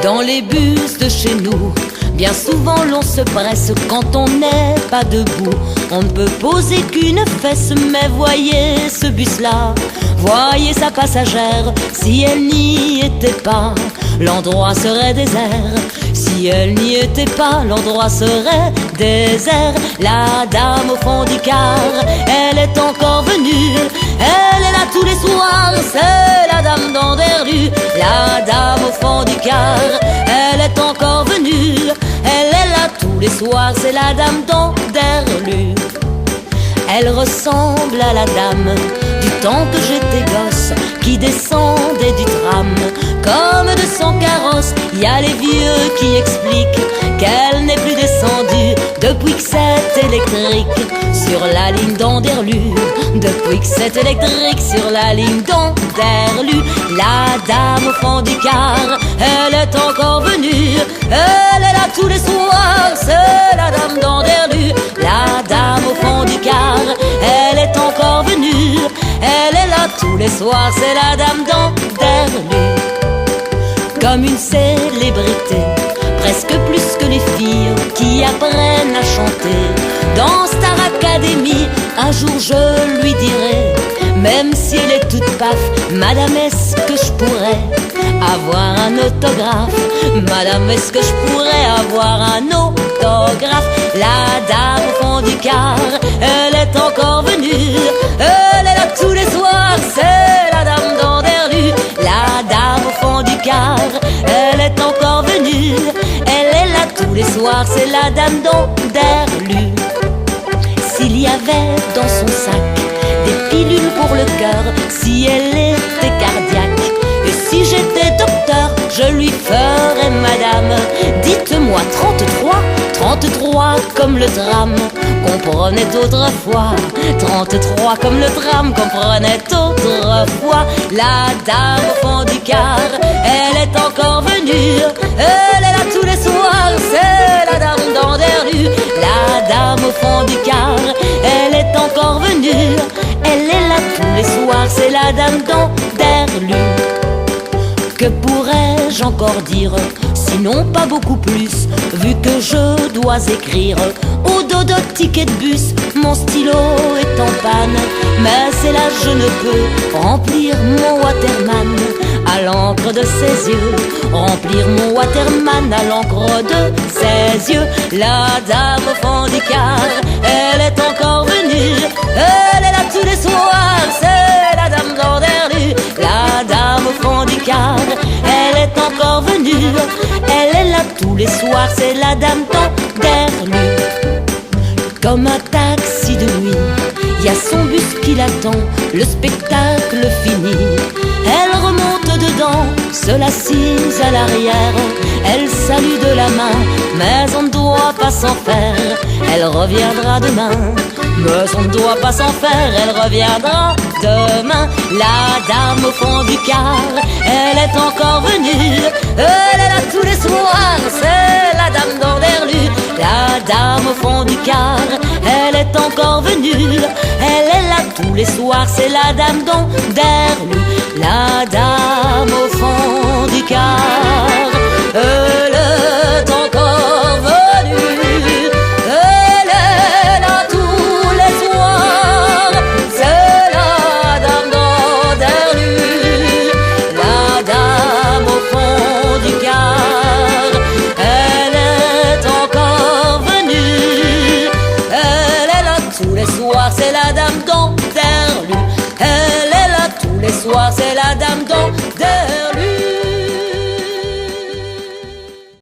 Dans les bus de chez nous, bien souvent l'on se presse quand on n'est pas debout. On ne peut poser qu'une fesse, mais voyez ce bus-là, voyez sa passagère. Si elle n'y était pas, l'endroit serait désert. Si elle n'y était pas, l'endroit serait désert. La dame au fond du car, elle est encore venue. Elle est là tous les soirs, c'est la dame d'Anderlu. La dame au fond du car, elle est encore venue. Elle est là tous les soirs, c'est la dame d'Anderlu. Elle ressemble à la dame du temps que j'étais gosse, qui descendait du tram comme de son carrosse. Il y a les vieux qui expliquent qu'elle n'est plus descendue depuis que c'est électrique sur la ligne d'Anderlu. Depuis que c'est électrique sur la ligne d'Anderlu. La dame au fond du car, elle est encore venue. Elle est là tous les soirs, c'est la dame d'Anderlu. La dame au fond du car, elle est encore venue. Elle est là tous les soirs, c'est la dame d'Anderlu. Comme une célébrité, presque plus que les filles qui apprennent à chanter dans Star Academy. Un jour je lui dirai, même si elle est toute paf, Madame, est-ce que je pourrais avoir un autographe? Madame, est-ce que je pourrais avoir un autographe? La dame au fond du car, elle est encore venue. Elle est là tous les soirs, c'est la dame d'Anderlu. La dame au fond du car, elle est encore venue. Elle est là tous les soirs, c'est la dame d'Anderlu. S'il y avait dans son sac des pilules pour le cœur, si elle était cardiaque, et si j'étais docteur, je lui ferais madame. Dites-moi 33, 33 comme le tram qu'on prenait autrefois. 33 comme le tram qu'on prenait autrefois. La dame au fond du car, elle est encore venue. Elle est là tous les soirs, c'est la dame d'Anderlu. La dame au fond du car, elle est encore venue. Elle est là tous les soirs, c'est la dame d'Anderlu. Que pourrais-je encore dire, sinon pas beaucoup plus, vu que je dois écrire au dodo ticket de bus. Mon stylo est en panne, mais c'est là je ne peux remplir mon Waterman à l'encre de ses yeux. Remplir mon Waterman à l'encre de ses yeux. La dame au fond du car, elle est encore venue. Elle est là tous les soirs, c'est la dame d'Anderlu. La dame au fond du car, elle est encore venue. Elle est là tous les soirs, c'est la dame d'Anderlu. Comme un taxi de nuit, il y a son bus qui l'attend, le spectacle fini. Elle remonte dedans, seule assise à l'arrière. Elle salue de la main, mais on ne doit pas s'en faire. Elle reviendra demain, mais on ne doit pas s'en faire. Elle reviendra demain. La dame au fond du car, elle est encore venue. Elle est là tous les soirs, c'est la dame d'Anderlu. La dame au fond du car, elle est encore venue. Elle est là tous les soirs, c'est la dame d'Anderlu. La dame au fond du car, elle est encore venue. Elle est là tous les soirs, c'est la dame d'Anderlu. La dame au fond du car, elle est encore venue. Elle est là tous les soirs, c'est la dame d'Anderlu. Elle est là tous les soirs, c'est la dame d'Anderlu.